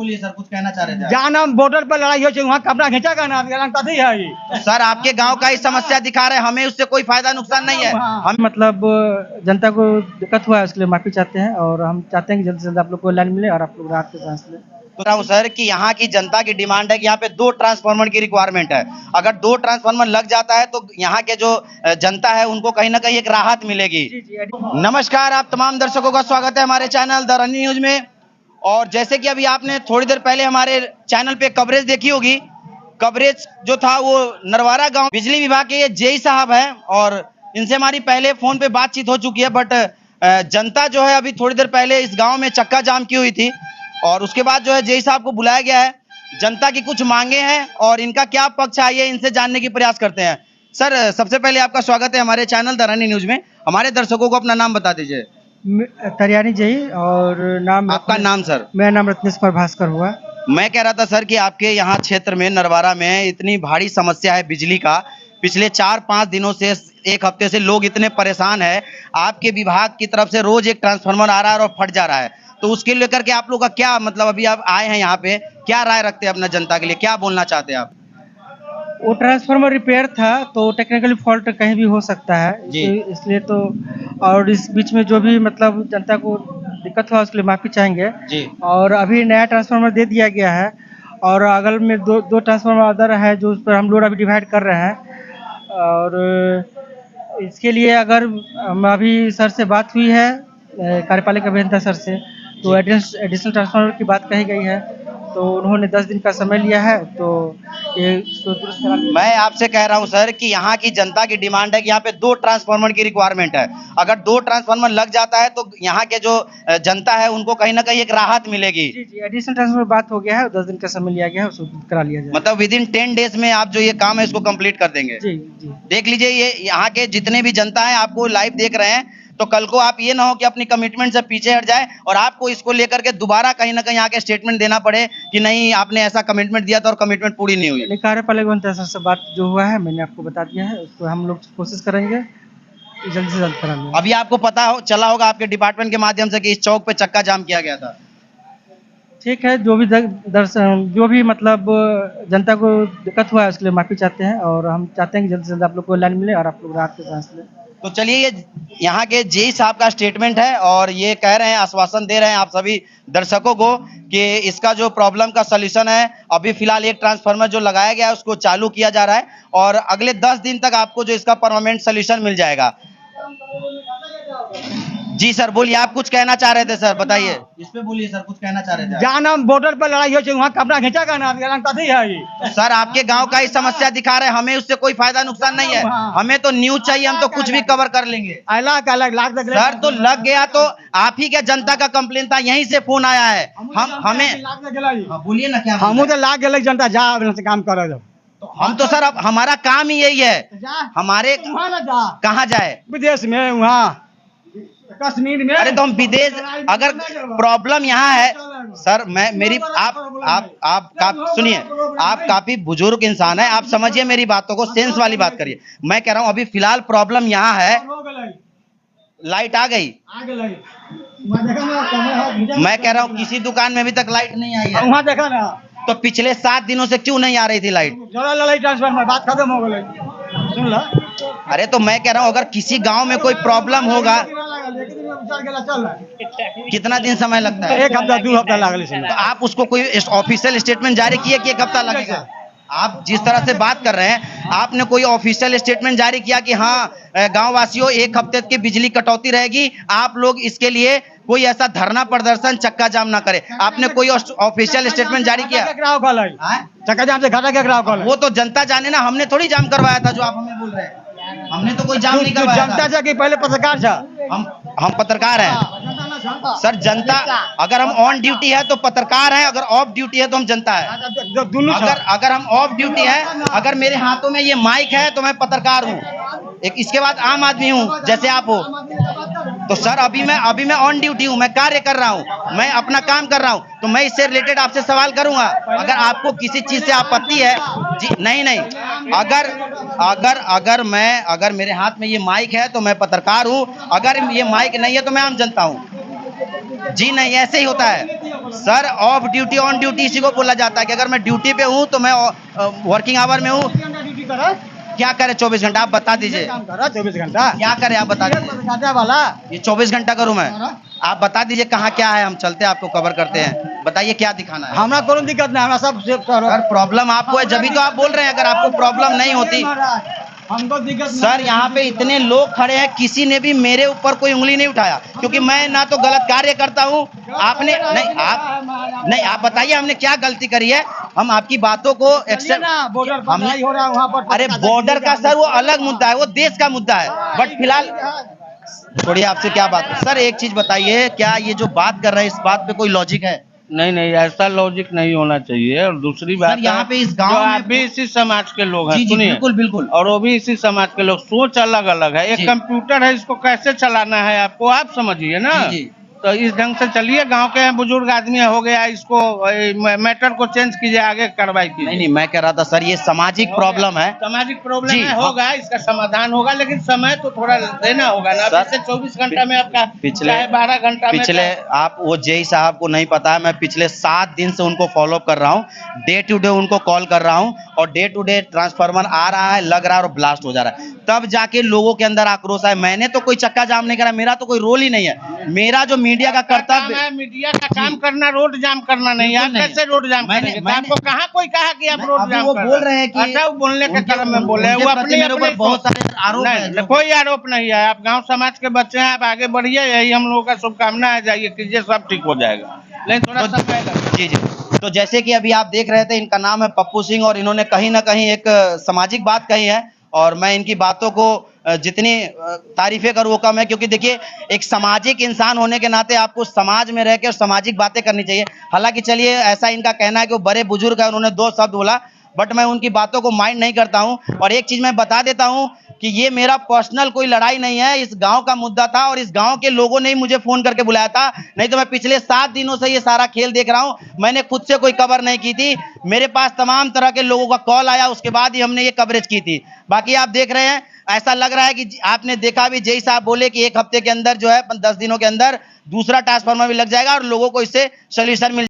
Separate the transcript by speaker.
Speaker 1: बोलिए सर, कुछ कहना चाह रहे थे आप।
Speaker 2: जहाँ नाम बॉर्डर पर लड़ाई हो वहाँ कपड़ा खींचा का नाम कथी है ये?
Speaker 1: तो सर आपके गांव का ही समस्या दिखा रहे हैं, हमें उससे कोई फायदा नुकसान नहीं है।
Speaker 2: हम मतलब जनता को दिक्कत हुआ है उसके लिए माफी चाहते हैं और हम चाहते हैं कि जल्द से जल्द आप लोग को लाइन मिले और आप लोग राहत के सांस लें।
Speaker 1: तो रहा हूं सर कि यहाँ की जनता की डिमांड है कि यहाँ पे 2 ट्रांसफार्मर की रिक्वायरमेंट है। अगर 2 ट्रांसफार्मर लग जाता है तो यहाँ के जो जनता है उनको कहीं ना कहीं एक राहत मिलेगी। नमस्कार, आप तमाम दर्शकों का स्वागत है हमारे चैनल द रनी न्यूज में। और जैसे कि अभी आपने थोड़ी देर पहले हमारे चैनल पे कवरेज देखी होगी, कवरेज जो था वो नरवारा गांव बिजली विभाग के ये जेई साहब हैं और इनसे हमारी पहले फोन पे बातचीत हो चुकी है। बट जनता जो है अभी थोड़ी देर पहले इस गांव में चक्का जाम की हुई थी और उसके बाद जो है जेई साहब को बुलाया गया है। जनता की कुछ मांगे हैं और इनका क्या पक्ष है इनसे जानने की प्रयास करते हैं। सर सबसे पहले आपका स्वागत है हमारे चैनल द रनी न्यूज में। हमारे दर्शकों को अपना नाम बता दीजिए।
Speaker 2: तरियानी जई और नाम
Speaker 1: आपका नाम सर?
Speaker 2: मेरा नाम रत्नेश्वर भास्कर हुआ।
Speaker 1: मैं कह रहा था सर कि आपके यहाँ क्षेत्र में नरवारा में इतनी भारी समस्या है बिजली का, पिछले 4-5 दिनों से, एक हफ्ते से लोग इतने परेशान है। आपके विभाग की तरफ से रोज एक ट्रांसफार्मर आ रहा है और फट जा रहा है, तो उसके लेकर के आप लोग का क्या मतलब, अभी आप आए हैं यहाँ पे, क्या राय रखते हैं अपना जनता के लिए, क्या बोलना चाहते हैं आप?
Speaker 2: वो ट्रांसफार्मर रिपेयर था तो टेक्निकली फॉल्ट कहीं भी हो सकता है
Speaker 1: जी।
Speaker 2: इसलिए तो, और इस बीच में जो भी मतलब जनता को दिक्कत हुआ उसके लिए माफी चाहेंगे
Speaker 1: जी।
Speaker 2: और अभी नया ट्रांसफार्मर दे दिया गया है और अगल में दो ट्रांसफार्मर अदर है जो उस पर हम लोड अभी डिवाइड कर रहे हैं। और इसके लिए अगर अभी सर से बात हुई है कार्यपालिका अभियंता सर से, तो एडिशनल ट्रांसफार्मर की बात कही गई है तो उन्होंने 10 दिन का समय लिया है, तो ये इसको दुरुस्त करा।
Speaker 1: मैं आपसे कह रहा हूं सर कि यहाँ की जनता की डिमांड है कि यहाँ पे 2 ट्रांसफार्मर की रिक्वायरमेंट है। अगर 2 ट्रांसफार्मर लग जाता है तो यहाँ के जो जनता है उनको कहीं ना कहीं एक राहत मिलेगी।
Speaker 2: जी, एडिशनल ट्रांसफार्मर बात हो गया है, 10 दिन का समय लिया गया है, उसको करा लिया जाए।
Speaker 1: मतलब विद इन 10 डेज में आप जो ये काम है इसको कंप्लीट कर देंगे?
Speaker 2: जी।
Speaker 1: देख लीजिए, ये यहाँ के जितने भी जनता है आपको लाइव देख रहे हैं, तो कल को आप ये ना हो कि अपनी कमिटमेंट से पीछे हट जाए और आपको इसको लेकर के दोबारा कहीं ना कहीं आके स्टेटमेंट देना पड़े कि नहीं आपने ऐसा कमिटमेंट दिया था और कमिटमेंट पूरी नहीं हुई।
Speaker 2: कार्यपालिका सर से बात जो हुआ है मैंने आपको बता दिया है, उसको हम लोग कोशिश करेंगे जल्द से जल्द कराने।
Speaker 1: अभी आपको पता चला होगा आपके डिपार्टमेंट के माध्यम से कि इस चौक पे चक्का जाम किया गया था।
Speaker 2: ठीक है, जो भी मतलब जनता को दिक्कत हुआ है उसके लिए माफी चाहते हैं और हम चाहते हैं कि जल्द से जल्द आप लोग को लाइन मिले और आप लोग राहत के सांस लें।
Speaker 1: तो चलिए, ये यहाँ के जेई साहब का स्टेटमेंट है और ये कह रहे हैं, आश्वासन दे रहे हैं आप सभी दर्शकों को कि इसका जो प्रॉब्लम का सलूशन है, अभी फिलहाल एक ट्रांसफार्मर जो लगाया गया है उसको चालू किया जा रहा है और अगले 10 दिन तक आपको जो इसका परमानेंट सलूशन मिल जाएगा। जी सर बोलिए, आप कुछ कहना चाह रहे थे सर, बताइए। इस पे बोलिए सर, कुछ कहना चाह रहे थे।
Speaker 2: जहाँ नाम बॉर्डर पर लड़ाई हो वहाँ कपड़ा खींचा का नाम कथी है ये?
Speaker 1: तो सर आपके गांव का ही समस्या दिखा रहे हैं, हमें उससे कोई फायदा नुकसान नहीं है। हमें तो न्यूज चाहिए, हम तो कुछ भी कवर कर लेंगे।
Speaker 2: अलग
Speaker 1: सर तो लग गया तो आप ही के जनता का कंप्लेन था, यहीं से फोन आया है। हमें बोलिए ना, क्या
Speaker 2: हम तो लाग गए जनता जा काम कर।
Speaker 1: तो हम तो सर अब हमारा काम ही यही है, हमारे कहाँ जाए,
Speaker 2: विदेश में, वहाँ कश्मीर में।
Speaker 1: अरे तो हम विदेश, अगर प्रॉब्लम यहाँ है सर, आप सुनिए, आप काफी बुजुर्ग इंसान है, आप समझिए मेरी बातों को, सेंस वाली बात करिए। मैं कह रहा हूँ अभी फिलहाल प्रॉब्लम यहाँ है, लाइट आ गई। मैं कह रहा हूँ किसी दुकान में अभी तक लाइट नहीं आई है।
Speaker 2: वहाँ देखा ना,
Speaker 1: तो पिछले 7 दिनों से क्यों नहीं आ रही थी लाइट?
Speaker 2: ट्रांसफार्मर बात खत्म हो गई, सुन ला।
Speaker 1: अरे तो मैं कह रहा हूँ अगर किसी गांव में कोई प्रॉब्लम होगा, कितना दिन समय लगता है?
Speaker 2: 1 हफ्ता 2 हफ्ता लगल।
Speaker 1: तो आप उसको कोई ऑफिशियल स्टेटमेंट जारी किए कि 1 हफ्ता लगेगा? आप जिस तरह से बात कर रहे हैं, आपने कोई ऑफिशियल स्टेटमेंट जारी किया कि हाँ गांव वासियों 1 हफ्ते की बिजली कटौती रहेगी, आप लोग इसके लिए कोई ऐसा धरना प्रदर्शन चक्का जाम ना करे? आपने कोई ऑफिशियल स्टेटमेंट जारी किया?
Speaker 2: चक्का जाम से घाटा क्या कराओ?
Speaker 1: वो तो जनता जाने ना, हमने थोड़ी जाम करवाया था जो आप हमें बोल रहे हैं। हमने तो कोई जाम नहीं करवाया।
Speaker 2: जनता जा कि पहले पत्रकार था।
Speaker 1: हम पत्रकार हैं सर। जनता अगर हम ऑन ड्यूटी है तो पत्रकार हैं, अगर ऑफ ड्यूटी है तो हम जनता है। अगर हम ऑफ ड्यूटी है, अगर मेरे हाथों में ये माइक है तो मैं पत्रकार हूँ, इसके बाद आम आदमी हूँ जैसे आप हो। तो सर अभी मैं ऑन ड्यूटी हूँ, मैं कार्य कर रहा हूँ, मैं अपना काम कर रहा हूँ, तो मैं इससे रिलेटेड आपसे सवाल करूंगा। अगर आपको किसी चीज से आपत्ति है जी, नहीं, अगर मेरे हाथ में ये माइक है तो मैं पत्रकार हूँ, अगर ये माइक नहीं है तो मैं आम जनता हूँ। जी नहीं, ऐसे ही होता है। Sir of duty on duty इसी को बोला जाता है कि अगर मैं ड्यूटी पे हूँ तो मैं वर्किंग आवर में हूँ। क्या करे 24 घंटा, आप बता दीजिए
Speaker 2: 24 घंटा
Speaker 1: क्या करे, आप बता दीजिए।
Speaker 2: वाला
Speaker 1: ये 24 घंटा करूँ मैं? आप बता दीजिए कहाँ क्या है, हम चलते हैं आपको कवर करते हैं। बताइए क्या दिखाना है।
Speaker 2: हमारा कोई दिक्कत नहीं, हमारा सब
Speaker 1: सर प्रॉब्लम आपको है जब भी तो आप बोल रहे हैं, अगर आपको प्रॉब्लम नहीं होती।
Speaker 2: हमको दिक्कत
Speaker 1: सर यहाँ पे इतने लोग खड़े हैं, किसी ने भी मेरे ऊपर कोई उंगली नहीं उठाया, क्योंकि मैं ना तो गलत कार्य करता हूँ। आपने नहीं, आप बताइए हमने क्या गलती करी है, हम आपकी बातों को एक्सेप्ट।
Speaker 2: बॉर्डर पर लड़ाई हो रहा है वहाँ पर।
Speaker 1: अरे बॉर्डर का सर वो अलग मुद्दा है, वो देश का मुद्दा है, बट फिलहाल छोड़िए, आपसे क्या बात। सर एक चीज बताइए, क्या ये जो बात कर रहे हैं इस बात पे कोई लॉजिक है?
Speaker 3: नहीं नहीं, ऐसा लॉजिक नहीं होना चाहिए। और दूसरी बात
Speaker 1: यहाँ पे इस गांव
Speaker 3: जो
Speaker 1: में
Speaker 3: आप भी इसी समाज के लोग हैं,
Speaker 1: जी जी
Speaker 3: सुनिए,
Speaker 1: बिल्कुल बिल्कुल,
Speaker 3: और वो भी इसी समाज के लोग, सोच अलग अलग है। एक
Speaker 1: जी।
Speaker 3: कंप्यूटर है, इसको कैसे चलाना है आपको आप समझिए ना।
Speaker 1: जी जी।
Speaker 3: तो इस ढंग से चलिए, गांव के बुजुर्ग आदमी हो गया, इसको मैटर को चेंज कीजिए, आगे कार्रवाई कीजिए।
Speaker 1: नहीं, मैं कह रहा था सर ये सामाजिक प्रॉब्लम है।
Speaker 3: सामाजिक प्रॉब्लम
Speaker 1: जी,
Speaker 3: है, होगा, इसका समाधान होगा, लेकिन समय तो थोड़ा देना होगा ना।
Speaker 1: सर,
Speaker 3: अभी से 24 घंटा में आपका
Speaker 1: पिछले
Speaker 3: 12 घंटा में
Speaker 1: पिछले आप वो जेई साहब को नहीं पता है, मैं पिछले 7 दिन से उनको फॉलो कर रहा हूँ, डे टू डे उनको कॉल कर रहा हूँ, और डे टू डे ट्रांसफार्मर आ रहा है, लग रहा है और ब्लास्ट हो जा रहा है, तब जाके लोगों के अंदर आक्रोश है। मैंने तो कोई चक्का जाम नहीं करा, मेरा तो कोई रोल ही नहीं है। मेरा जो मीडिया का कर्तव्य
Speaker 3: है, मीडिया का काम करना, रोड जाम करना नहीं। आप कैसे रोड जाम करेंगे? तो आपको कहाँ कोई कहा कि आप रोड जाम
Speaker 1: वो
Speaker 3: कर
Speaker 1: बोल रहे हैं कि
Speaker 3: अच्छा, वो बोलने के क्रम में बोले हैं, वो अपने
Speaker 1: मेरे ऊपर बहुत सारे आरोप
Speaker 3: नहीं,
Speaker 1: हैं।
Speaker 3: कोई आरोप नहीं है। आप गांव समाज के बच्चे हैं, आप आगे बढ़िए, यही हम लोगों का शुभकामना है। जाइए कीजिए, सब ठीक हो जाएगा, लेकिन थोड़ा समय लगेगा।
Speaker 1: जी जी। तो जैसे कि अभी आप देख रहे थे, इनका नाम है पप्पू सिंह, और इन्होंने कहीं ना कहीं एक सामाजिक बात कही है, और मैं इनकी बातों को जितनी तारीफें करूँ वो कम है, क्योंकि देखिए एक सामाजिक इंसान होने के नाते आपको समाज में रह के और सामाजिक बातें करनी चाहिए। हालांकि चलिए, ऐसा इनका कहना है कि वो बड़े बुजुर्ग है, उन्होंने 2 शब्द बोला, बट मैं उनकी बातों को माइंड नहीं करता हूं। और एक चीज मैं बता देता हूं कि ये मेरा पर्सनल कोई लड़ाई नहीं है, इस गांव का मुद्दा था, और इस गांव के लोगों ने ही मुझे फोन करके बुलाया था, नहीं तो मैं पिछले 7 दिनों से ये सारा खेल देख रहा हूं। मैंने खुद से कोई कवर नहीं की थी, मेरे पास तमाम तरह के लोगों का कॉल आया, उसके बाद ही हमने ये कवरेज की थी। बाकी आप देख रहे हैं, ऐसा लग रहा है कि आपने देखा भी, जेई साहब बोले कि 1 हफ्ते के अंदर जो है 10 दिनों के अंदर दूसरा ट्रांसफार्मर भी लग जाएगा और लोगों को इससे सोल्यूशन मिल